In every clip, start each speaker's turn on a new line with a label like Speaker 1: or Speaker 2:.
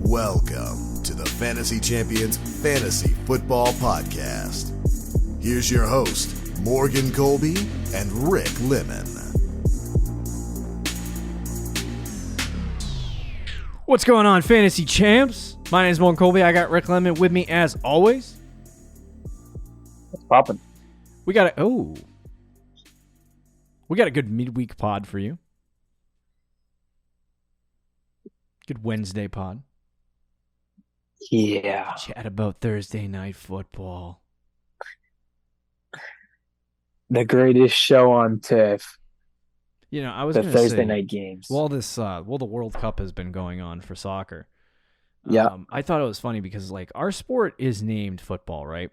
Speaker 1: Welcome to the Fantasy Champions Fantasy Football Podcast. Here's your host, Morgan Colby and Rick Lemon.
Speaker 2: What's going on, Fantasy Champs? My name is Morgan Colby. I got Rick Lemon with me as always.
Speaker 3: What's poppin'?
Speaker 2: We got a good midweek pod for you. Good Wednesday pod.
Speaker 3: Yeah.
Speaker 2: Chat about Thursday night football.
Speaker 3: The greatest show on TIFF.
Speaker 2: You know, I was
Speaker 3: the
Speaker 2: going to say,
Speaker 3: Thursday night games.
Speaker 2: While the World Cup has been going on for soccer.
Speaker 3: Yeah.
Speaker 2: I thought it was funny because like our sport is named football, right?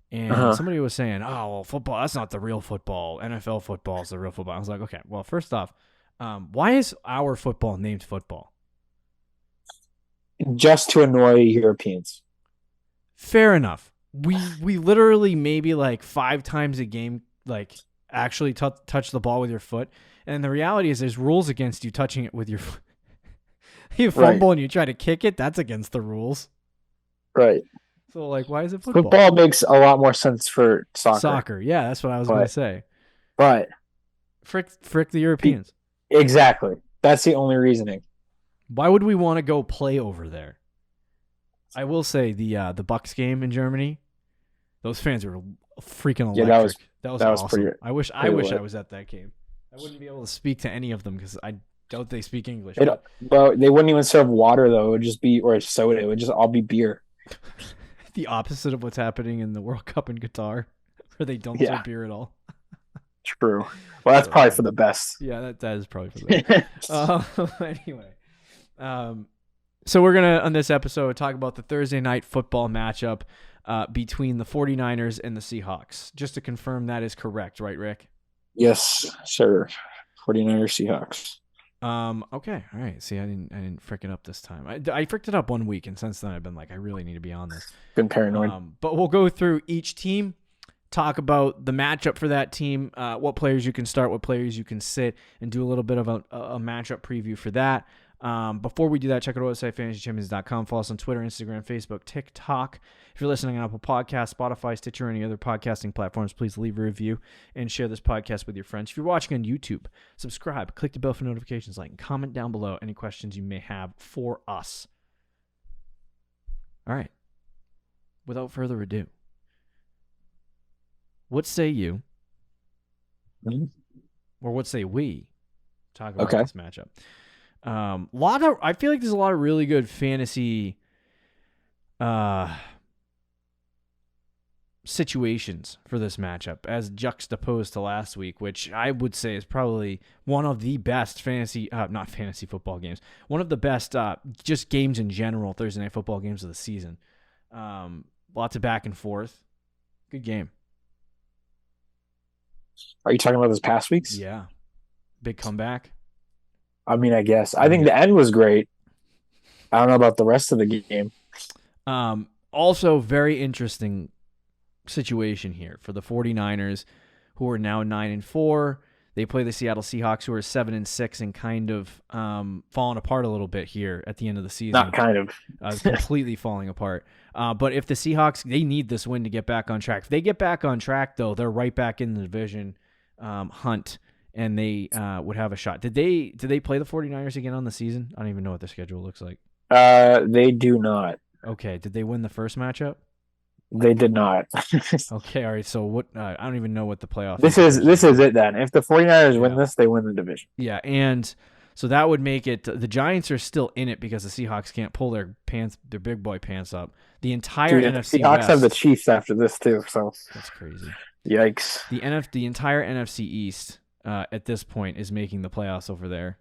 Speaker 2: And somebody was saying, "Oh, well, football, that's not the real football. NFL football is the real football." I was like, "Okay, well, first off, why is our football named football?"
Speaker 3: Just to annoy Europeans.
Speaker 2: Fair enough. We literally maybe like 5 times a game like actually touch the ball with your foot, and the reality is there's rules against you touching it with your foot. You fumble and you try to kick it, that's against the rules.
Speaker 3: Right.
Speaker 2: So like, why is it football?
Speaker 3: Football makes a lot more sense for soccer.
Speaker 2: Soccer, yeah, that's what I was going to say.
Speaker 3: But
Speaker 2: frick the Europeans.
Speaker 3: Exactly. That's the only reasoning.
Speaker 2: Why would we want to go play over there? I will say the Bucks game in Germany, those fans were freaking electric.
Speaker 3: Yeah,
Speaker 2: that was
Speaker 3: was
Speaker 2: awesome.
Speaker 3: pretty,
Speaker 2: I wish I was at that game. I wouldn't be able to speak to any of them because I doubt they speak English.
Speaker 3: Well, they wouldn't even serve water though. It would just be or soda. It would just all be beer.
Speaker 2: The opposite of what's happening in the World Cup in Qatar, where they don't serve beer at all.
Speaker 3: True. Well, that's probably for the best.
Speaker 2: Yeah, that is probably for the best. Anyway. So we're going to, on this episode, talk about the Thursday night football matchup between the 49ers and the Seahawks. Just to confirm that is correct, right, Rick?
Speaker 3: Yes, sir. 49ers Seahawks.
Speaker 2: Okay. All right. See, I didn't frick it up this time. I fricked it up one week, and since then I've been like, I really need to be on this.
Speaker 3: Been paranoid.
Speaker 2: But we'll go through each team, talk about the matchup for that team, what players you can start, what players you can sit, and do a little bit of a matchup preview for that. Before we do that, check out our website, fantasychampions.com. Follow us on Twitter, Instagram, Facebook, TikTok. If you're listening on Apple Podcasts, Spotify, Stitcher, or any other podcasting platforms, please leave a review and share this podcast with your friends. If you're watching on YouTube, subscribe, click the bell for notifications, like, and comment down below any questions you may have for us. All right. Without further ado, what say you, or what say we, talk about this matchup? I feel like there's a lot of really good fantasy situations for this matchup as juxtaposed to last week, which I would say is probably one of the best not fantasy football games, one of the best just games in general, Thursday night football games of the season. Lots of back and forth. Good game.
Speaker 3: Are you talking about this past week's?
Speaker 2: Yeah. Big comeback.
Speaker 3: I mean, I guess. I think the end was great. I don't know about the rest of the game.
Speaker 2: Also, very interesting situation here for the 49ers, who are now 9-4. They play the Seattle Seahawks, who are 7-6, and kind of falling apart a little bit here at the end of the season.
Speaker 3: Not kind of.
Speaker 2: Completely falling apart. But if the Seahawks, they need this win to get back on track. If they get back on track, though, they're right back in the division hunt. And they would have a shot. Did they play the 49ers again on the season? I don't even know what their schedule looks like.
Speaker 3: They do not.
Speaker 2: Okay. Did they win the first matchup?
Speaker 3: They did not.
Speaker 2: Okay. All right. So what? I don't even know what the playoff.
Speaker 3: This is it then. If the 49ers win this, they win the division.
Speaker 2: Yeah, and so that would make it. The Giants are still in it because the Seahawks can't pull their big boy pants up. The entire NFC
Speaker 3: Seahawks
Speaker 2: West,
Speaker 3: have the Chiefs after this too. So
Speaker 2: that's crazy.
Speaker 3: Yikes.
Speaker 2: The entire NFC East. At this point is making the playoffs over there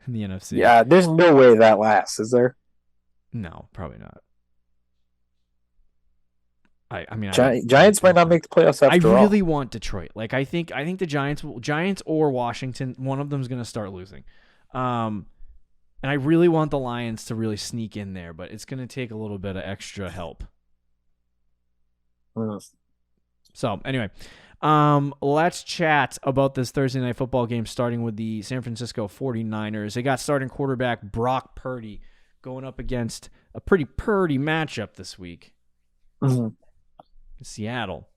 Speaker 2: in the NFC.
Speaker 3: Yeah, there's no way that lasts, is there?
Speaker 2: No, probably not. I mean,
Speaker 3: Giants might not make the playoffs after all.
Speaker 2: I really want Detroit. Like, I think the Giants or Washington, one of them is going to start losing. And I really want the Lions to really sneak in there, but it's going to take a little bit of extra help. So, anyway, let's chat about this Thursday night football game, starting with the San Francisco 49ers. They got starting quarterback Brock Purdy going up against a pretty purdy matchup this week.
Speaker 3: Mhm.
Speaker 2: Seattle.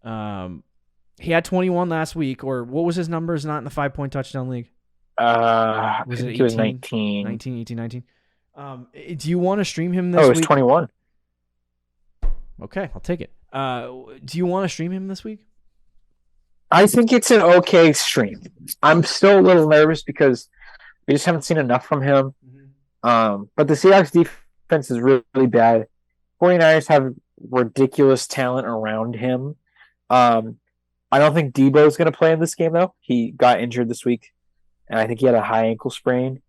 Speaker 2: He had 21 last week, or what was his numbers? Not in the 5-point touchdown league.
Speaker 3: I
Speaker 2: Was it
Speaker 3: think
Speaker 2: 18?
Speaker 3: it was 19.
Speaker 2: 19, 18, 19. Do you want to stream him this
Speaker 3: Oh, it was
Speaker 2: week?
Speaker 3: 21.
Speaker 2: Okay, I'll take it. Do you want to stream him this week?
Speaker 3: I think it's an okay stream. I'm still a little nervous because we just haven't seen enough from him. But the Seahawks defense is really, really bad. 49ers have ridiculous talent around him. I don't think Debo is going to play in this game, though. He got injured this week, and I think he had a high ankle sprain.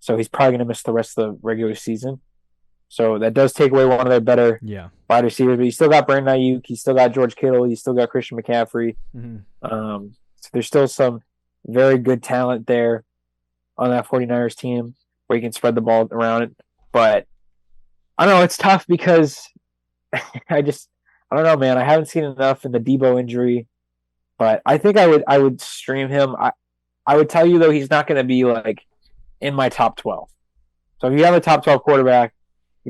Speaker 3: So he's probably going to miss the rest of the regular season. So that does take away one of their better wide receivers. But you still got Brandon Ayuk. You still got George Kittle. You still got Christian McCaffrey. So there's still some very good talent there on that 49ers team where you can spread the ball around. But I don't know. It's tough because I don't know, man. I haven't seen enough in the Debo injury. But I think I would stream him. I would tell you, though, he's not going to be like in my top 12. So if you have a top 12 quarterback,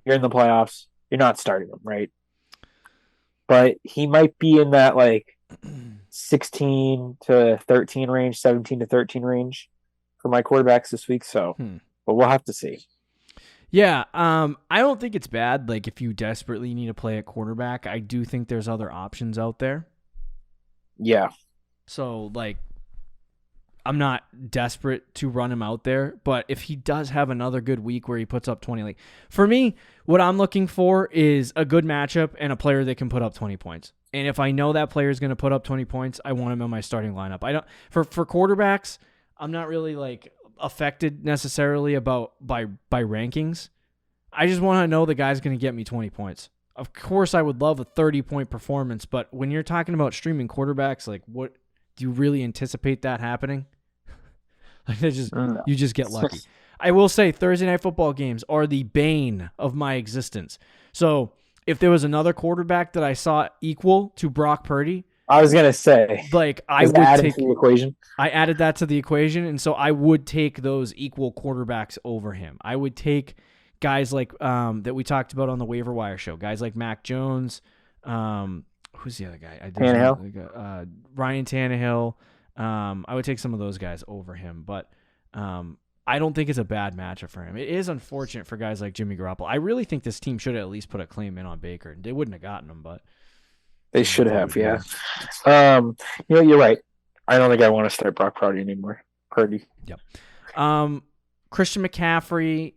Speaker 3: you're in the playoffs, you're not starting him, right? But he might be in that like 16 to 13 range, 17 to 13 range for my quarterbacks this week. So, but we'll have to see.
Speaker 2: Yeah, I don't think it's bad. Like if you desperately need to play a quarterback, I do think there's other options out there.
Speaker 3: Yeah.
Speaker 2: So like, I'm not desperate to run him out there, but if he does have another good week where he puts up 20, like for me, what I'm looking for is a good matchup and a player that can put up 20 points. And if I know that player is going to put up 20 points, I want him in my starting lineup. I don't for quarterbacks, I'm not really like affected necessarily by rankings. I just want to know the guy's going to get me 20 points. Of course, I would love a 30-point performance, but when you're talking about streaming quarterbacks, like what do you really anticipate that happening? Like you just get lucky. I will say Thursday night football games are the bane of my existence. So if there was another quarterback that I saw equal to Brock Purdy,
Speaker 3: I was gonna say,
Speaker 2: like I would take
Speaker 3: the equation.
Speaker 2: I added that to the equation, and so I would take those equal quarterbacks over him. I would take guys like that we talked about on the waiver wire show, guys like Mac Jones. Who's the other guy?
Speaker 3: Tannehill.
Speaker 2: Ryan Tannehill. I would take some of those guys over him, but I don't think it's a bad matchup for him. It is unfortunate for guys like Jimmy Garoppolo. I really think this team should at least put a claim in on Baker. They wouldn't have gotten him, but
Speaker 3: they should have. Yeah. You're right. I don't think I want to start Brock Purdy anymore.
Speaker 2: Yep. Christian McCaffrey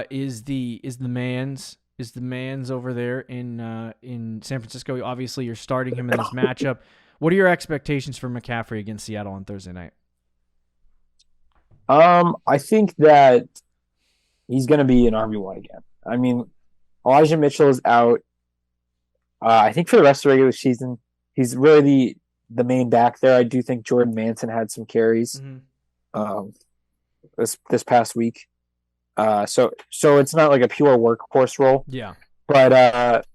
Speaker 2: is the man's over there in San Francisco. Obviously, you're starting him in this matchup. What are your expectations for McCaffrey against Seattle on Thursday night?
Speaker 3: I think that he's going to be an RB1 again. I mean, Elijah Mitchell is out. I think for the rest of the regular season, he's really the main back there. I do think Jordan Manson had some carries this past week. So it's not like a pure workhorse role.
Speaker 2: Yeah.
Speaker 3: But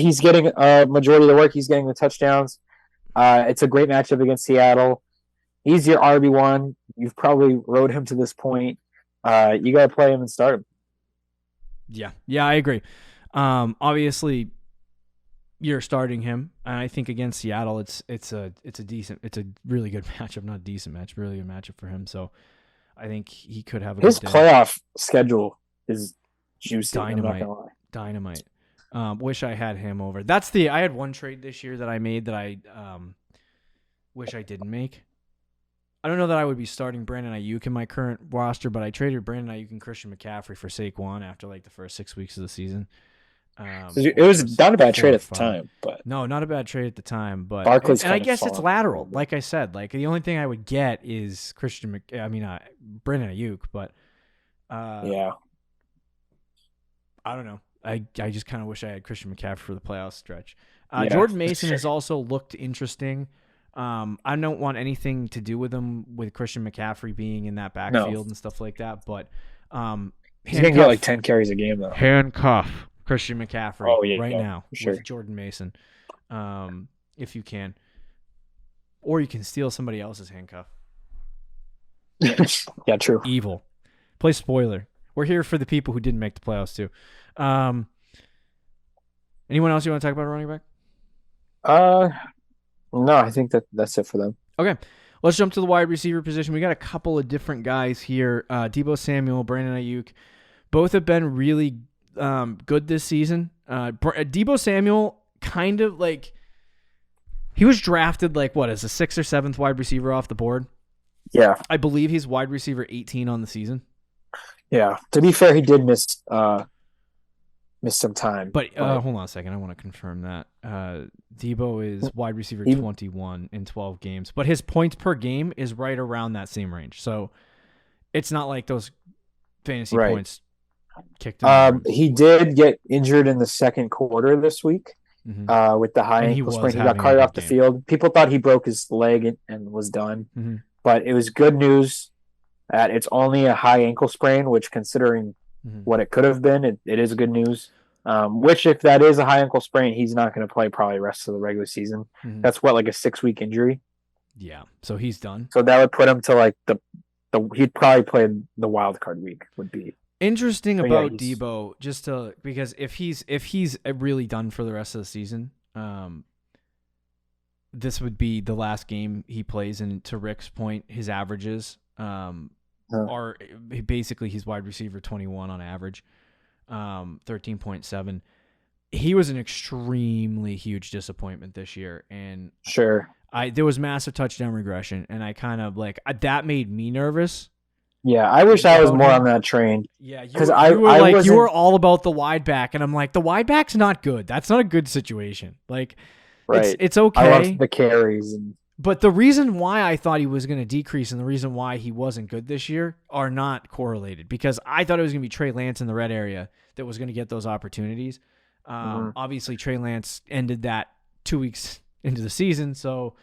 Speaker 3: he's getting a majority of the work. He's getting the touchdowns. It's a great matchup against Seattle. He's your RB1. You've probably rode him to this point. You got to play him and start him.
Speaker 2: Yeah, I agree. Obviously, you're starting him, and I think against Seattle, it's a really good matchup, not a decent match, really good matchup for him. So I think he could have a
Speaker 3: his
Speaker 2: good day.
Speaker 3: Playoff schedule is juicy.
Speaker 2: Dynamite. Wish I had him over. I had one trade this year that I made that I wish I didn't make. I don't know that I would be starting Brandon Ayuk in my current roster, but I traded Brandon Ayuk and Christian McCaffrey for Saquon after like the first 6 weeks of the season.
Speaker 3: It was not a bad trade at the time, but
Speaker 2: no, not a bad trade at the time. But
Speaker 3: Barkley's
Speaker 2: and I guess it's lateral. Like I said, like the only thing I would get is Brandon Ayuk, but
Speaker 3: yeah,
Speaker 2: I don't know. I just kind of wish I had Christian McCaffrey for the playoff stretch. Jordan Mason has also looked interesting. I don't want anything to do with him with Christian McCaffrey being in that backfield and stuff like that. But
Speaker 3: he's gonna get like 10 carries a game though.
Speaker 2: Handcuff Christian McCaffrey now
Speaker 3: sure.
Speaker 2: with Jordan Mason, if you can, or you can steal somebody else's handcuff.
Speaker 3: Yeah, true.
Speaker 2: Evil. Play spoiler. We're here for the people who didn't make the playoffs too. Anyone else you want to talk about running back?
Speaker 3: No, I think that's it for them.
Speaker 2: Okay. Let's jump to the wide receiver position. We got a couple of different guys here. Deebo Samuel, Brandon Ayuk. Both have been really good this season. Deebo Samuel kind of like he was drafted like what as a 6th or 7th wide receiver off the board.
Speaker 3: Yeah.
Speaker 2: I believe he's wide receiver 18 on the season.
Speaker 3: Yeah. To be fair, he did miss some time.
Speaker 2: But hold on a second. I want to confirm that. Deebo is wide receiver 21 in 12 games, but his points per game is right around that same range. So it's not like those fantasy points kicked him.
Speaker 3: He did get injured in the second quarter this week with the high ankle sprain. He got carted off the field. People thought he broke his leg and was done. Mm-hmm. But it was good news that it's only a high ankle sprain, which considering what it could have been, it is good news. Which if that is a high ankle sprain, he's not going to play probably the rest of the regular season. Mm-hmm. That's like a 6-week injury.
Speaker 2: Yeah, so he's done.
Speaker 3: So that would put him to like the he'd probably play the wild card week would be.
Speaker 2: Interesting about Deebo, because if he's really done for the rest of the season, this would be the last game he plays. And to Rick's point, his averages are basically he's wide receiver 21 on average, 13.7. He was an extremely huge disappointment this year, and
Speaker 3: sure,
Speaker 2: there was massive touchdown regression, and I kind of that made me nervous.
Speaker 3: Yeah, I wish I was more on that train.
Speaker 2: Yeah, because you were all about the wide back, and I'm like, the wide back's not good. That's not a good situation. Like,
Speaker 3: right.
Speaker 2: It's okay.
Speaker 3: I love the carries.
Speaker 2: But the reason why I thought he was going to decrease and the reason why he wasn't good this year are not correlated, because I thought it was going to be Trey Lance in the red area that was going to get those opportunities. Obviously, Trey Lance ended that 2 weeks into the season, so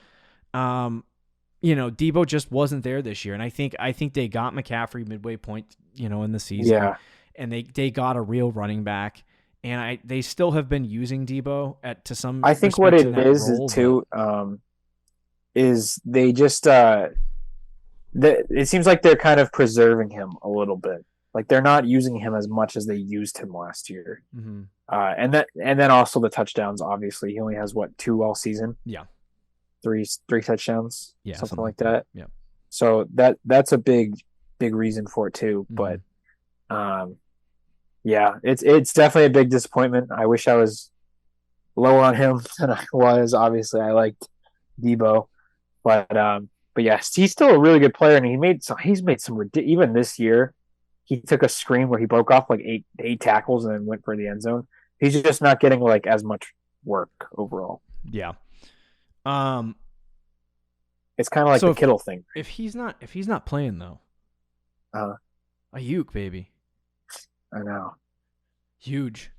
Speaker 2: Deebo just wasn't there this year, and I think they got McCaffrey midway point, in the season, and they got a real running back, and they still have been using Deebo to some.
Speaker 3: I think what it is too is they just it seems like they're kind of preserving him a little bit, like they're not using him as much as they used him last year, and then also the touchdowns. Obviously, he only has 2 all season. Yeah. Three touchdowns, something like that. Yeah. So that's a big reason for it too. But it's definitely a big disappointment. I wish I was lower on him than I was. Obviously, I liked Deebo, but yes, he's still a really good player, and he's made some even this year. He took a screen where he broke off like eight tackles and then went for the end zone. He's just not getting like as much work overall.
Speaker 2: Yeah.
Speaker 3: It's kind of like the Kittle thing.
Speaker 2: If he's not playing though, Ayuk, baby.
Speaker 3: I know.
Speaker 2: Huge.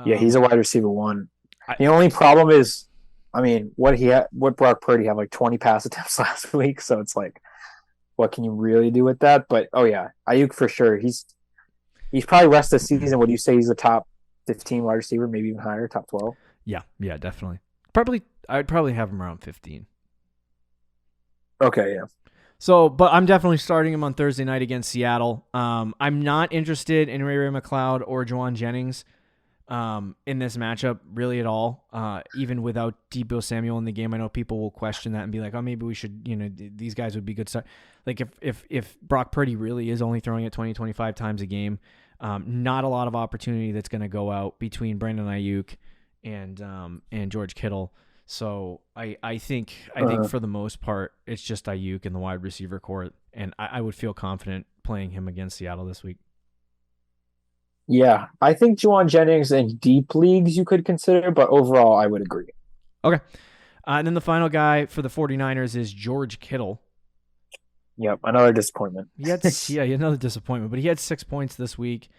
Speaker 3: Yeah, he's a wide receiver 1. The only problem is, what Brock Purdy had like 20 pass attempts last week, so it's like, what can you really do with that? But Ayuk for sure. He's probably rest of the season. Would you say he's a top 15 wide receiver, maybe even higher, top 12?
Speaker 2: Yeah, definitely. I'd probably have him around 15.
Speaker 3: Okay, yeah.
Speaker 2: So, but I'm definitely starting him on Thursday night against Seattle. I'm not interested in Ray McLeod or Juwan Jennings in this matchup really at all. Even without Deebo Samuel in the game, I know people will question that and be like, "Oh, maybe we should." These guys would be good start. Like if Brock Purdy really is only throwing it 20-25 times a game, not a lot of opportunity that's going to go out between Brandon Ayuk and George Kittle. So I think for the most part, it's just Ayuk in the wide receiver court, and I would feel confident playing him against Seattle this week.
Speaker 3: Yeah, I think Juwan Jennings in deep leagues you could consider, but overall I would agree.
Speaker 2: Okay. And then the final guy for the 49ers is George Kittle.
Speaker 3: Yep, another disappointment.
Speaker 2: Another disappointment, but he had 6 points this week.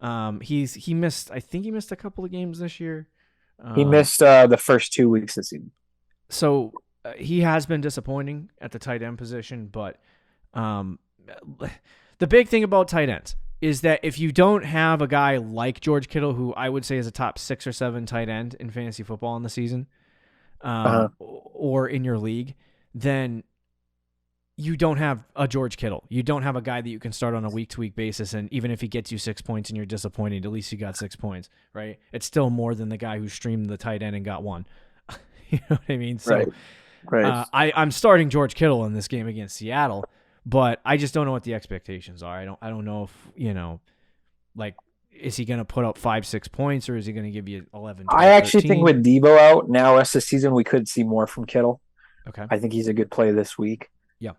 Speaker 2: He missed a couple of games this year.
Speaker 3: He missed the first 2 weeks this season.
Speaker 2: So he has been disappointing at the tight end position, but the big thing about tight ends is that if you don't have a guy like George Kittle, who I would say is a top 6 or 7 tight end in fantasy football in the season, or in your league, then you don't have a George Kittle. You don't have a guy that you can start on a week-to-week basis, and even if he gets you 6 points and you're disappointed, at least you got 6 points, right? It's still more than the guy who streamed the tight end and got 1. You know what I mean? So
Speaker 3: Right.
Speaker 2: I'm starting George Kittle in this game against Seattle, but I just don't know what the expectations are. I don't know if, like, is he going to put up 5-6 points, or is he going to give you 11, 12,
Speaker 3: I actually
Speaker 2: 13?
Speaker 3: think with Debo out now, rest of the season, we could see more from Kittle.
Speaker 2: Okay.
Speaker 3: I think he's a good play this week.
Speaker 2: Yeah.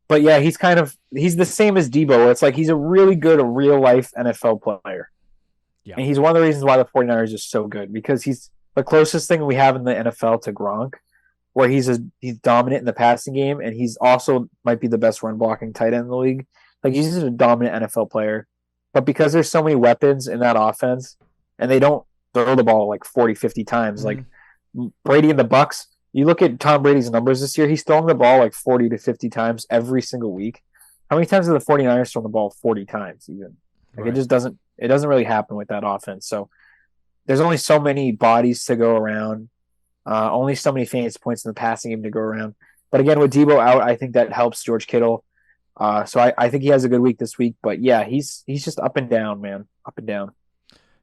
Speaker 3: But yeah, he's the same as Debo. It's like he's a really good, real life NFL player.
Speaker 2: Yeah.
Speaker 3: And he's one of the reasons why the 49ers are so good, because he's the closest thing we have in the NFL to Gronk, where he's dominant in the passing game, and he's also might be the best run blocking tight end in the league. Like, he's just a dominant NFL player. But because there's so many weapons in that offense, and they don't throw the ball like 40, 50 times, like Brady and the Bucks, you look at Tom Brady's numbers this year, he's throwing the ball like 40 to 50 times every single week. How many times have the 49ers thrown the ball 40 times even? Like,
Speaker 2: Right.
Speaker 3: it doesn't really happen with that offense. So there's only so many bodies to go around, only so many fantasy points in the passing game to go around. But again, with Debo out, I think that helps George Kittle. So I think he has a good week this week. But yeah, he's just up and down, man. Up and down.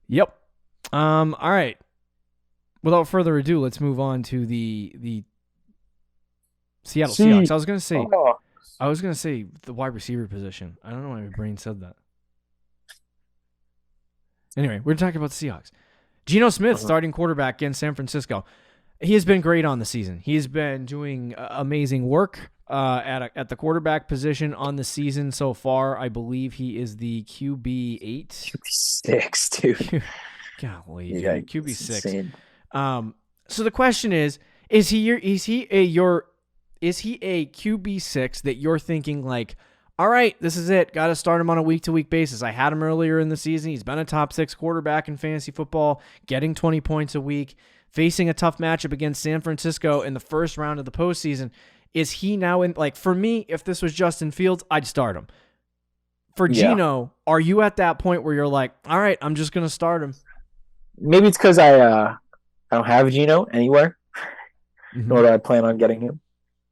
Speaker 2: Yep. All right. Without further ado, let's move on to the Seattle Seahawks. I was gonna say the wide receiver position. I don't know why my brain said that. Anyway, we're talking about the Seahawks. Geno Smith, starting quarterback in San Francisco. He has been great on the season. He has been doing amazing work at the quarterback position on the season so far. I believe he is the QB8.
Speaker 3: QB6, dude.
Speaker 2: Golly,
Speaker 3: Yeah,
Speaker 2: dude, QB6.
Speaker 3: insane.
Speaker 2: So the question is he a QB6 that you're thinking like, all right, this is it. Got to start him on a week-to-week basis. I had him earlier in the season. He's been a top 6 quarterback in fantasy football, getting 20 points a week, facing a tough matchup against San Francisco in the first round of the postseason. Is he now in, like, for me, if this was Justin Fields, I'd start him. For Geno, are you at that point where you're like, all right, I'm just going to start him?
Speaker 3: Maybe it's because I don't have Geno anywhere, nor do I plan on getting him.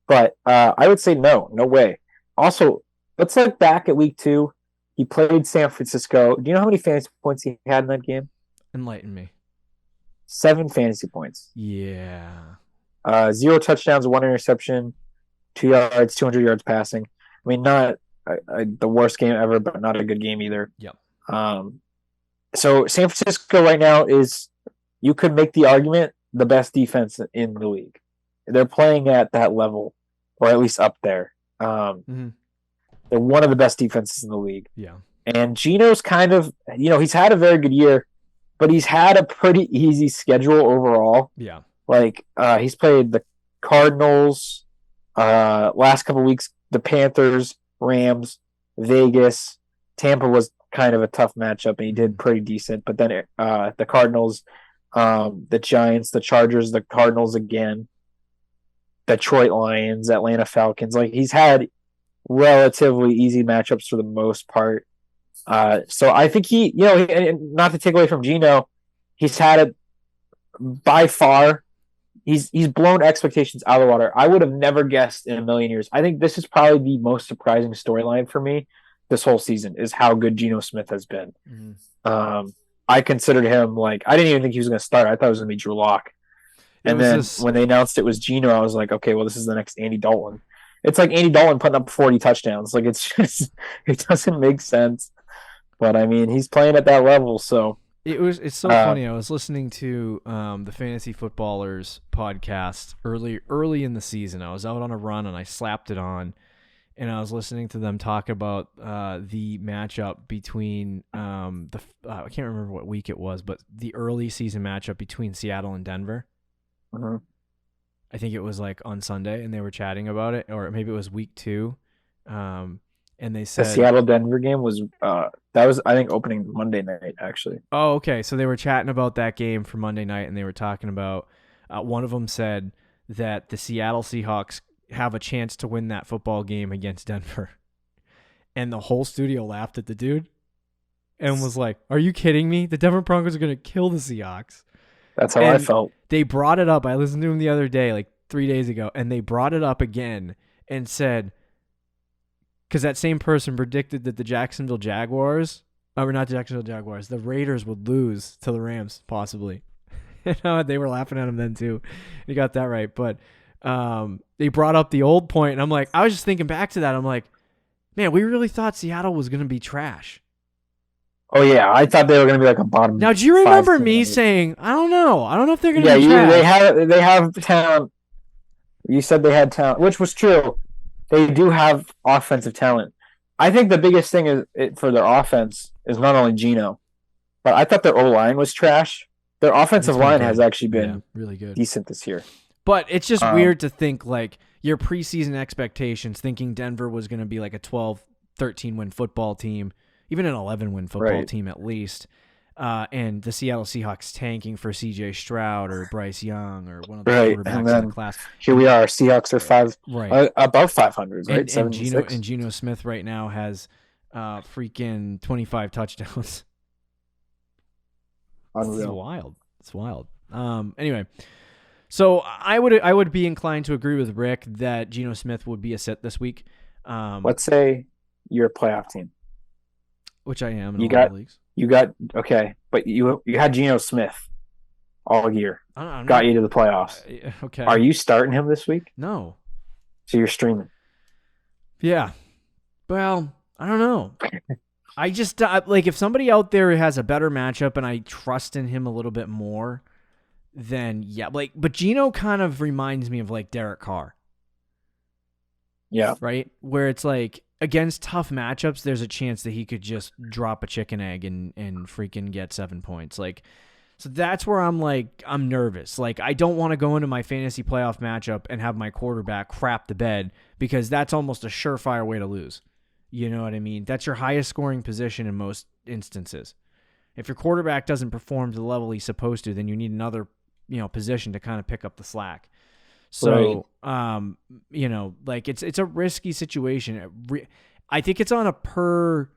Speaker 3: But I would say no way. Also, let's look back at week 2. He played San Francisco. Do you know how many fantasy points he had in that game?
Speaker 2: Enlighten me.
Speaker 3: 7 fantasy points.
Speaker 2: Yeah.
Speaker 3: 0 touchdowns, 1 interception, 2 yards, 200 yards passing. I mean, not the worst game ever, but not a good game either.
Speaker 2: Yep.
Speaker 3: So San Francisco right now is, you could make the argument, the best defense in the league. They're playing at that level, or at least up there. They're one of the best defenses in the league.
Speaker 2: Yeah.
Speaker 3: And Geno's kind of, he's had a very good year, but he's had a pretty easy schedule overall.
Speaker 2: Yeah.
Speaker 3: Like, he's played the Cardinals, last couple weeks, the Panthers, Rams, Vegas. Tampa was kind of a tough matchup, and he did pretty decent. But then the Cardinals, the Giants, the Chargers, the Cardinals again, Detroit Lions, Atlanta Falcons. Like, he's had relatively easy matchups for the most part. So I think he, and not to take away from Geno, he's had it by far. He's blown expectations out of the water. I would have never guessed in a million years. I think this is probably the most surprising storyline for me this whole season, is how good Geno Smith has been. I considered him, like, I didn't even think he was going to start. I thought it was going to be Drew Lock. And then when they announced it was Geno, I was like, okay, well, this is the next Andy Dalton. It's like Andy Dalton putting up 40 touchdowns. Like, it's just, it doesn't make sense. But I mean, he's playing at that level, so
Speaker 2: it's so funny. I was listening to the Fantasy Footballers podcast early in the season. I was out on a run and I slapped it on, and I was listening to them talk about the matchup between I can't remember what week it was, but the early season matchup between Seattle and Denver. I think it was like on Sunday, and they were chatting about it, or maybe it was week 2. And they said
Speaker 3: the Seattle-Denver game was that was, I think, opening Monday night, actually.
Speaker 2: Oh, okay. So they were chatting about that game for Monday night, and they were talking about one of them said that the Seattle Seahawks have a chance to win that football game against Denver. And the whole studio laughed at the dude and was like, are you kidding me? The Denver Broncos are going to kill the Seahawks.
Speaker 3: That's how I felt.
Speaker 2: They brought it up. I listened to him the other day, like 3 days ago, and they brought it up again and said, because that same person predicted that the Jacksonville Jaguars, or not the Jacksonville Jaguars, the Raiders would lose to the Rams, possibly. They were laughing at him then too. He got that right. But they brought up the old point, and I'm like, I was just thinking back to that. I'm like, man, we really thought Seattle was going to be trash.
Speaker 3: Oh yeah, I thought they were going to be like a bottom.
Speaker 2: Now, do you remember me saying, I don't know if they're going to be trash.
Speaker 3: They have talent. You said they had talent, which was true. They do have offensive talent. I think the biggest thing for their offense is not only Geno, but I thought their O-line was trash. Their offensive line has actually been
Speaker 2: really good,
Speaker 3: decent this year.
Speaker 2: But it's just weird to think like your preseason expectations, thinking Denver was going to be like a 12, 13 win football team, even an 11 win football team at least. And the Seattle Seahawks tanking for C.J. Stroud or Bryce Young or one of the quarterbacks in the class.
Speaker 3: Here we are. Seahawks are above 500, right?
Speaker 2: And Geno Smith right now has freaking 25 touchdowns.
Speaker 3: Unreal.
Speaker 2: It's wild. Anyway, so I would be inclined to agree with Rick that Geno Smith would be a sit this week.
Speaker 3: Let's say you're a playoff team,
Speaker 2: which I am in all the leagues.
Speaker 3: But you had Geno Smith all year. Got you to the playoffs.
Speaker 2: Okay.
Speaker 3: Are you starting him this week?
Speaker 2: No.
Speaker 3: So you're streaming.
Speaker 2: Yeah. Well, I don't know. I just like if somebody out there has a better matchup and I trust in him a little bit more, then yeah. But Geno kind of reminds me of like Derek Carr.
Speaker 3: Yeah.
Speaker 2: Right? Where it's like against tough matchups, there's a chance that he could just drop a chicken egg and freaking get 7 points. Like, so that's where I'm nervous. Like, I don't want to go into my fantasy playoff matchup and have my quarterback crap the bed because that's almost a surefire way to lose. You know what I mean? That's your highest scoring position in most instances. If your quarterback doesn't perform to the level he's supposed to, then you need another, position to kind of pick up the slack. So, like it's a risky situation. I think it's on a per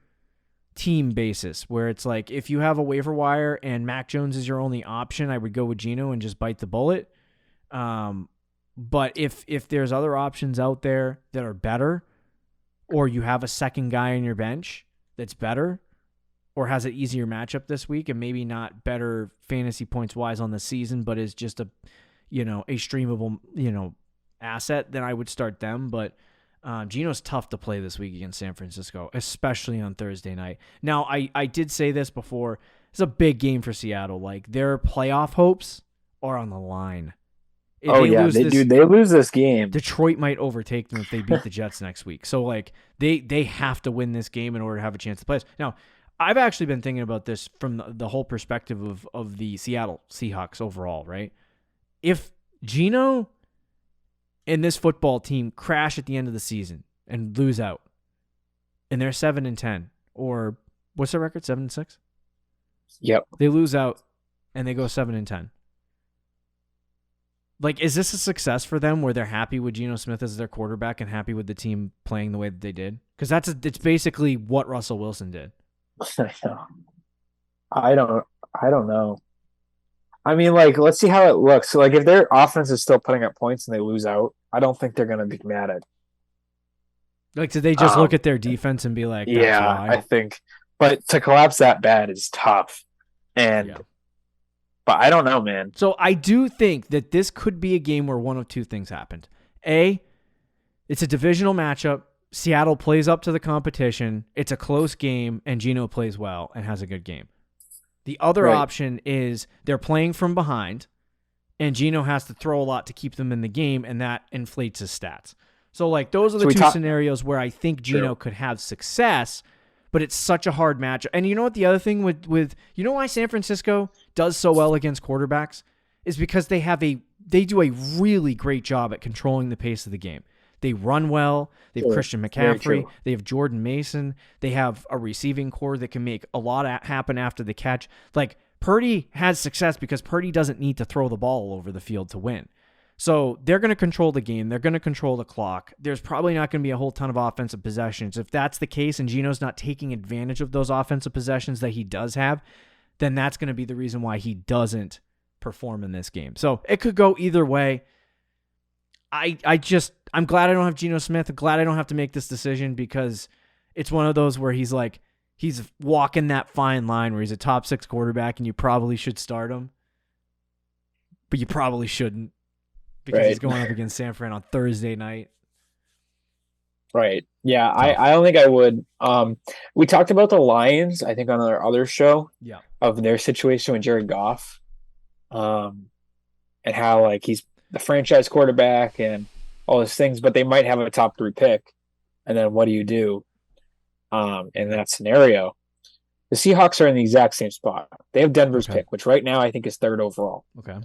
Speaker 2: team basis where it's like if you have a waiver wire and Mac Jones is your only option, I would go with Geno and just bite the bullet. But if there's other options out there that are better, or you have a second guy on your bench that's better or has an easier matchup this week and maybe not better fantasy points wise on the season, but is just a streamable, asset, then I would start them. But Geno's tough to play this week against San Francisco, especially on Thursday night. Now, I did say this before. It's a big game for Seattle. Like, their playoff hopes are on the line.
Speaker 3: They lose this game.
Speaker 2: Detroit might overtake them if they beat the Jets next week. So, like, they have to win this game in order to have a chance to play. Now, I've actually been thinking about this from the whole perspective of the Seattle Seahawks overall, right? If Geno and this football team crash at the end of the season and lose out, and they're 7-10, or what's their record? 7-6?
Speaker 3: Yep.
Speaker 2: They lose out and they go 7-10. Like, is this a success for them where they're happy with Geno Smith as their quarterback and happy with the team playing the way that they did? Because it's basically what Russell Wilson did.
Speaker 3: I don't know. I mean, like, let's see how it looks. So, like, if their offense is still putting up points and they lose out, I don't think they're going to be mad at.
Speaker 2: Like, did they just look at their defense and be like, that's why?
Speaker 3: I think. But to collapse that bad is tough. But I don't know, man.
Speaker 2: So I do think that this could be a game where one of two things happened. A, it's a divisional matchup. Seattle plays up to the competition. It's a close game, and Geno plays well and has a good game. The other option is they're playing from behind, and Geno has to throw a lot to keep them in the game, and that inflates his stats. So, like, those are the two scenarios where I think Geno could have success, but it's such a hard matchup. And you know what the other thing with you know why San Francisco does so well against quarterbacks is because they do a really great job at controlling the pace of the game. They run well. They have Christian McCaffrey. They have Jordan Mason. They have a receiving core that can make a lot happen after the catch. Like, Purdy has success because Purdy doesn't need to throw the ball all over the field to win. So they're going to control the game. They're going to control the clock. There's probably not going to be a whole ton of offensive possessions. If that's the case and Geno's not taking advantage of those offensive possessions that he does have, then that's going to be the reason why he doesn't perform in this game. So it could go either way. I I'm glad I don't have Geno Smith. I'm glad I don't have to make this decision because it's one of those where he's walking that fine line where he's a top 6 quarterback and you probably should start him, but you probably shouldn't because he's going up against San Fran on Thursday night.
Speaker 3: Right. Yeah, I don't think I would. We talked about the Lions, I think, on our other show.
Speaker 2: Yeah.
Speaker 3: Of their situation with Jared Goff, and how he's the franchise quarterback and all those things, but they might have a top 3 pick, and then what do you do? In that scenario, the Seahawks are in the exact same spot. They have Denver's pick, which right now I think is 3rd overall.
Speaker 2: Okay.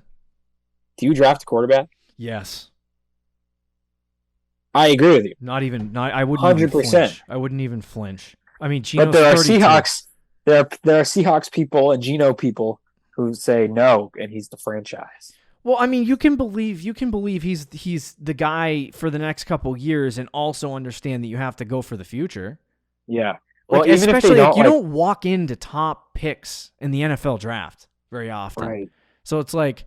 Speaker 3: Do you draft a quarterback?
Speaker 2: Yes.
Speaker 3: I agree with you.
Speaker 2: I wouldn't 100%. Even flinch. I wouldn't even flinch. I mean, Geno's
Speaker 3: but there are
Speaker 2: 32.
Speaker 3: Seahawks. There are Seahawks people and Geno people who say no, and he's the franchise.
Speaker 2: Well, I mean, you can believe he's the guy for the next couple years, and also understand that you have to go for the future.
Speaker 3: Yeah. Well,
Speaker 2: even especially if you don't walk into top picks in the NFL draft very often.
Speaker 3: Right.
Speaker 2: So it's like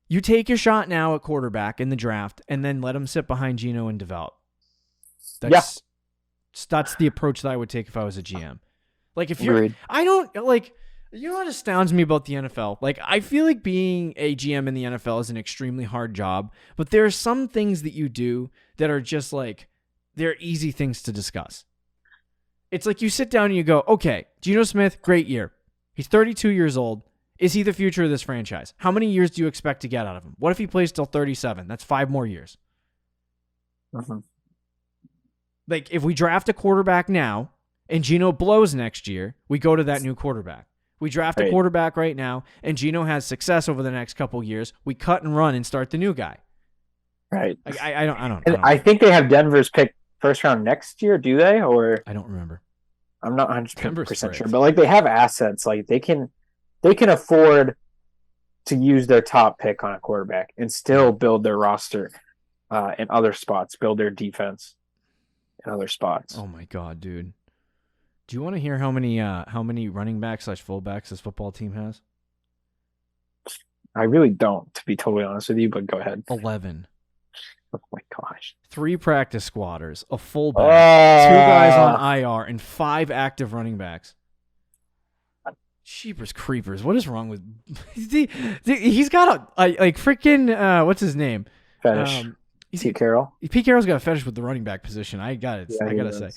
Speaker 2: you take your shot now at quarterback in the draft, and then let him sit behind Geno and develop. That's the approach that I would take if I was a GM. If you're,
Speaker 3: Agreed.
Speaker 2: I don't you know what astounds me about the NFL? I feel like being a GM in the NFL is an extremely hard job, but there are some things that you do that are just they're easy things to discuss. It's you sit down and you go, okay, Geno Smith, great year. He's 32 years old. Is he the future of this franchise? How many years do you expect to get out of him? What if he plays till 37? That's 5 more years.
Speaker 3: Mm-hmm.
Speaker 2: If we draft a quarterback now and Geno blows next year, we go to that new quarterback. We draft a quarterback right now and Geno has success over the next couple years. We cut and run and start the new guy.
Speaker 3: Right.
Speaker 2: I don't.
Speaker 3: I think they have Denver's pick first round next year. Do they? Or
Speaker 2: I don't remember.
Speaker 3: I'm not 100% sure, but they have assets. They can afford to use their top pick on a quarterback and still build their roster in other spots, build their defense in other spots.
Speaker 2: Oh my God, dude! Do you want to hear how many running backs / fullbacks this football team has?
Speaker 3: I really don't, to be totally honest with you, but go ahead.
Speaker 2: 11.
Speaker 3: Oh my gosh.
Speaker 2: 3 practice squatters, a fullback, 2 guys on IR, and 5 active running backs. Jeepers creepers. What is wrong with... He's got a freaking... what's his name?
Speaker 3: Fetish. Pete Carroll?
Speaker 2: Pete Carroll's got a fetish with the running back position. I got it. Yeah, I got to say.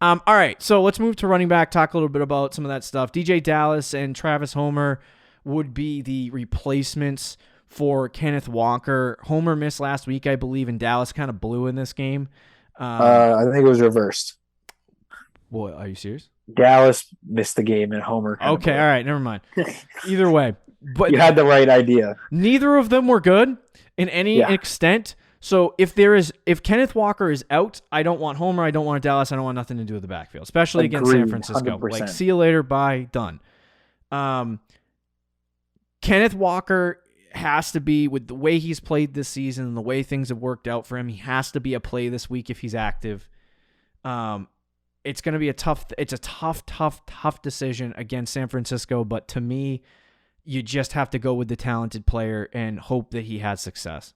Speaker 2: All right, so let's move to running back, talk a little bit about some of that stuff. DJ Dallas and Travis Homer would be the replacements for Kenneth Walker. Homer missed last week, I believe, and Dallas kind of blew in this game.
Speaker 3: I think it was reversed.
Speaker 2: What, are you serious?
Speaker 3: Dallas missed the game and Homer.
Speaker 2: Okay, all right, never mind. Either way. But
Speaker 3: you had the right idea.
Speaker 2: Neither of them were good in any extent. So if Kenneth Walker is out, I don't want Homer, I don't want Dallas, I don't want nothing to do with the backfield, especially against San Francisco.
Speaker 3: 100%.
Speaker 2: See you later, bye, done. Kenneth Walker has to be, with the way he's played this season and the way things have worked out for him, he has to be a play this week if he's active. It's going to be a tough decision against San Francisco, but to me, you just have to go with the talented player and hope that he has success.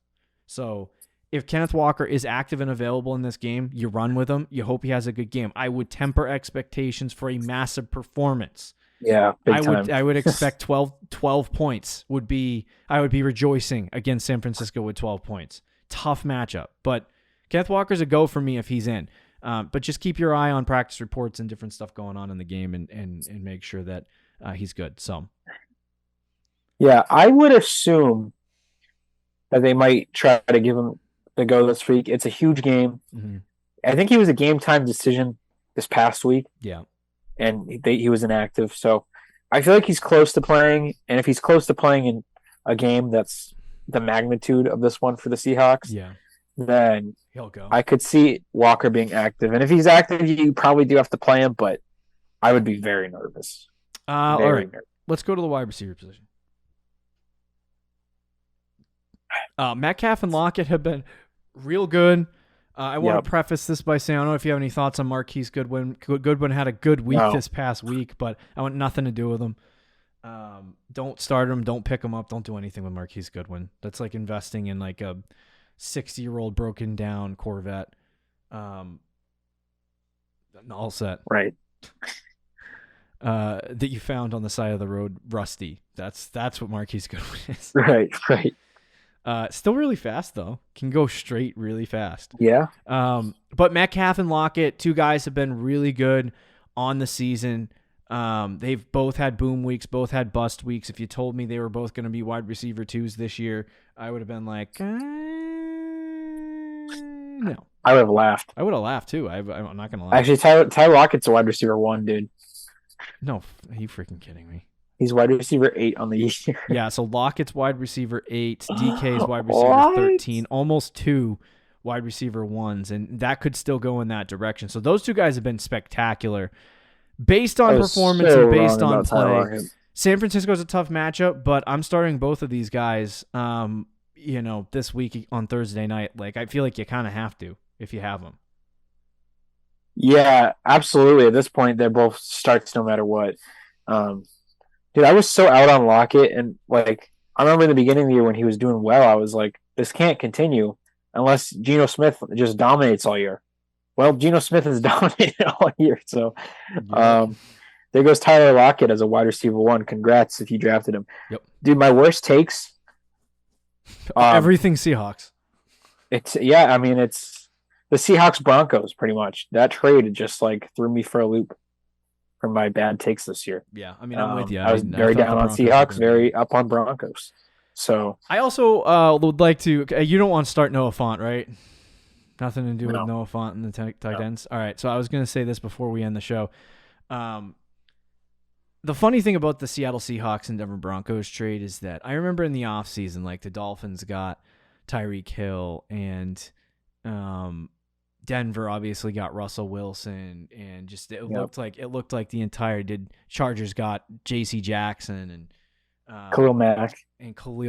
Speaker 2: So if Kenneth Walker is active and available in this game, you run with him. You hope he has a good game. I would temper expectations for a massive performance.
Speaker 3: Yeah,
Speaker 2: I would expect 12 points would be, I would be rejoicing against San Francisco with 12 points. Tough matchup, but Kenneth Walker's a go for me if he's in. But just keep your eye on practice reports and different stuff going on in the game and make sure that he's good. So,
Speaker 3: yeah, I would assume that they might try to give him the go this week. It's a huge game.
Speaker 2: Mm-hmm.
Speaker 3: I think he was a game time decision this past week.
Speaker 2: Yeah.
Speaker 3: And he was inactive. So I feel like he's close to playing. And if he's close to playing in a game that's the magnitude of this one for the Seahawks, then
Speaker 2: he'll go.
Speaker 3: I could see Walker being active. And if he's active, you probably do have to play him, but I would be very nervous.
Speaker 2: All right. Nervous. Let's go to the wide receiver position. Metcalf and Lockett have been real good. I want to preface this by saying I don't know if you have any thoughts on Marquise Goodwin. Goodwin had a good week this past week, but I want nothing to do with him. Don't start him. Don't pick him up. Don't do anything with Marquise Goodwin. That's like investing in like a 60-year-old broken down Corvette. All set.
Speaker 3: Right.
Speaker 2: That you found on the side of the road, rusty. That's what Marquise Goodwin is.
Speaker 3: Right.
Speaker 2: Still really fast though. Can go straight really fast.
Speaker 3: Yeah.
Speaker 2: But Metcalf and Lockett, two guys have been really good on the season. They've both had boom weeks, both had bust weeks. If you told me they were both going to be wide receiver 2s this year, I would have been like, no.
Speaker 3: I would have laughed.
Speaker 2: I would have laughed too. I'm not going to lie.
Speaker 3: Actually, Ty Lockett's a wide receiver 1, dude.
Speaker 2: No, are you freaking kidding me?
Speaker 3: He's wide receiver 8 on the year.
Speaker 2: Yeah, so Lockett's wide receiver 8, DK's wide receiver 13, almost 2 wide receiver 1s, and that could still go in that direction. So those two guys have been spectacular. Based on performance and based on play, San Francisco's a tough matchup, but I'm starting both of these guys, this week on Thursday night. Like, I feel like you kind of have to if you have them.
Speaker 3: Yeah, absolutely. At this point, they're both starts no matter what. Dude, I was so out on Lockett, and like I remember in the beginning of the year when he was doing well, I was like, this can't continue unless Geno Smith just dominates all year. Well, Geno Smith has dominated all year, so there goes Tyler Lockett as a wide receiver 1. Congrats if you drafted him.
Speaker 2: Yep.
Speaker 3: Dude, my worst takes.
Speaker 2: Everything Seahawks.
Speaker 3: It's the Seahawks Broncos pretty much. That trade just like threw me for a loop from my bad takes this year.
Speaker 2: Yeah, I mean, I'm with you.
Speaker 3: I was very down on Seahawks, very up on Broncos. So
Speaker 2: I also would like to. You don't want to start Noah Fant, right? Nothing to do with Noah Fant and the tight ends. All right, so I was going to say this before we end the show. The funny thing about the Seattle Seahawks and Denver Broncos trade is that I remember in the offseason, like the Dolphins got Tyreek Hill and Denver obviously got Russell Wilson, and just it looked like the entire Chargers got J.C. Jackson and
Speaker 3: Khalil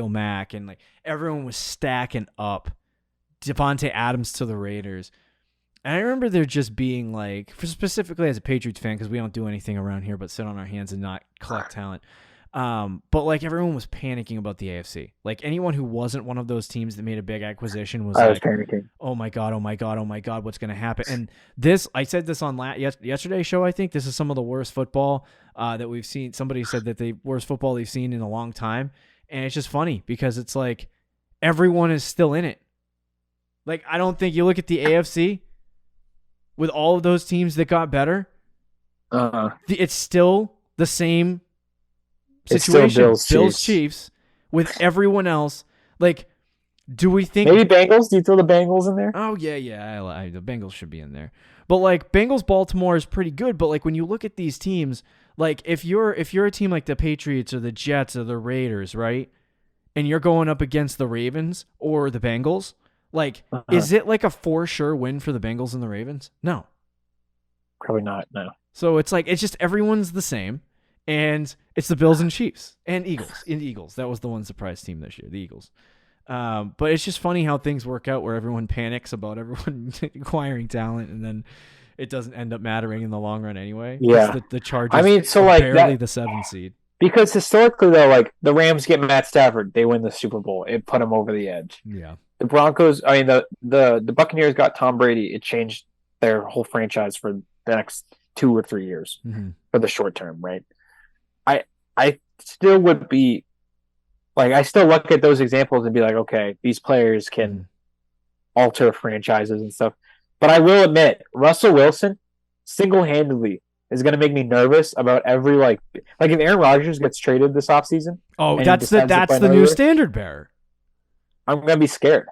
Speaker 3: Mack,
Speaker 2: and like everyone was stacking up Devontae Adams to the Raiders. And I remember there just being like, specifically as a Patriots fan, because we don't do anything around here but sit on our hands and not collect talent. But like everyone was panicking about the AFC. Like anyone who wasn't one of those teams that made a big acquisition was
Speaker 3: panicking.
Speaker 2: Oh my God, what's going to happen? And this, I said this on yesterday's show, I think this is some of the worst football that we've seen. Somebody said that the worst football they've seen in a long time. And it's just funny because it's like everyone is still in it. Like I don't think you look at the AFC with all of those teams that got better, it's still the same situation. Bills, Chiefs, with everyone else. Like, do we think
Speaker 3: maybe Bengals? Do you throw the Bengals in there?
Speaker 2: Oh yeah. The Bengals should be in there. But like Bengals, Baltimore is pretty good. But like when you look at these teams, like if you're a team like the Patriots or the Jets or the Raiders, right, and you're going up against the Ravens or the Bengals. Like, is it like a for sure win for the Bengals and the Ravens? No.
Speaker 3: Probably not, no.
Speaker 2: So it's like, it's just everyone's the same. And it's the Bills and Chiefs and Eagles. That was the one surprise team this year, the Eagles. But it's just funny how things work out where everyone panics about everyone acquiring talent and then it doesn't end up mattering in the long run anyway.
Speaker 3: Yeah.
Speaker 2: The Chargers barely the 7th seed.
Speaker 3: Because historically, though, like the Rams get Matt Stafford, they win the Super Bowl. It put them over the edge.
Speaker 2: Yeah.
Speaker 3: The Broncos, the Buccaneers got Tom Brady. It changed their whole franchise for the next 2 or 3 years for the short term, right? I still would be like, I still look at those examples and be like, okay, these players can alter franchises and stuff. But I will admit, Russell Wilson single-handedly is going to make me nervous about every like if Aaron Rodgers gets traded this offseason.
Speaker 2: Oh, that's the new standard bearer.
Speaker 3: I'm going to be scared.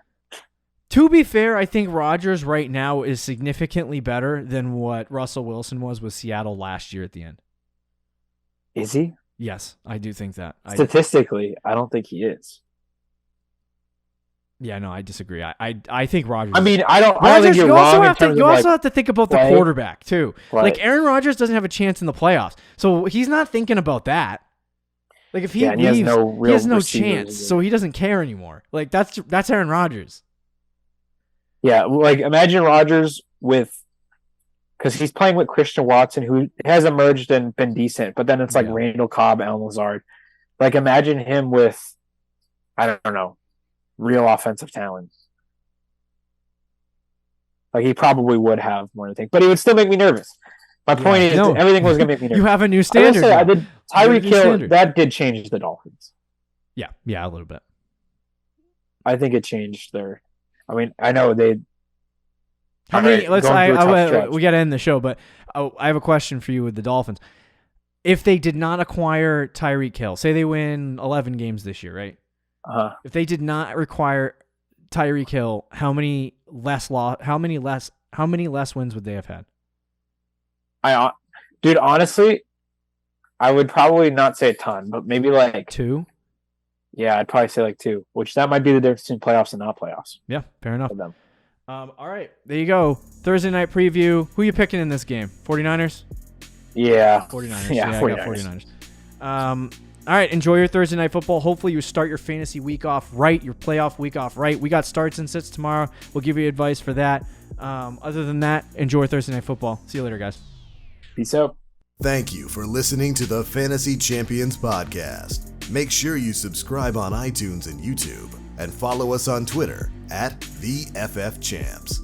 Speaker 2: To be fair, I think Rodgers right now is significantly better than what Russell Wilson was with Seattle last year at the end.
Speaker 3: Is he?
Speaker 2: Yes, I do think that.
Speaker 3: Statistically, I don't think he is.
Speaker 2: Yeah, no, I disagree. I think Rodgers.
Speaker 3: I mean, I don't think you're wrong.
Speaker 2: You also have to think about the quarterback too.
Speaker 3: Right.
Speaker 2: Like Aaron Rodgers doesn't have a chance in the playoffs, so he's not thinking about that. Like if he leaves, he has no chance, so he doesn't care anymore. Like that's Aaron Rodgers. Yeah,
Speaker 3: like imagine Rodgers because he's playing with Christian Watson, who has emerged and been decent, but then it's like Randall Cobb, Allen Lazard. Like imagine him with, I don't know, real offensive talent. Like he probably would have more to think, but he would still make me nervous. My point is, everything was going to make me nervous.
Speaker 2: You have a new standard.
Speaker 3: I did Tyreek Hill. That did change the Dolphins.
Speaker 2: Yeah, a little bit.
Speaker 3: I think it changed their. I mean, I know they.
Speaker 2: How many? We got to end the show, but I have a question for you with the Dolphins. If they did not acquire Tyreek Hill, say they win 11 games this year, right? If they did not require Tyreek Hill, how many less wins would they have had?
Speaker 3: Dude, honestly, I would probably not say a ton, but maybe like
Speaker 2: 2.
Speaker 3: Yeah, I'd probably say like 2, which that might be the difference between playoffs and not playoffs.
Speaker 2: Yeah, fair enough. All right, there you go. Thursday night preview. Who are you picking in this game? 49ers?
Speaker 3: Yeah.
Speaker 2: 49ers.
Speaker 3: Yeah, 49ers.
Speaker 2: I got 49ers. All right, enjoy your Thursday night football. Hopefully you start your fantasy week off right, your playoff week off right. We got starts and sits tomorrow. We'll give you advice for that. Other than that, enjoy Thursday night football. See you later, guys.
Speaker 3: Peace out.
Speaker 1: Thank you for listening to the Fantasy Champions Podcast. Make sure you subscribe on iTunes and YouTube and follow us on Twitter @TheFFChamps.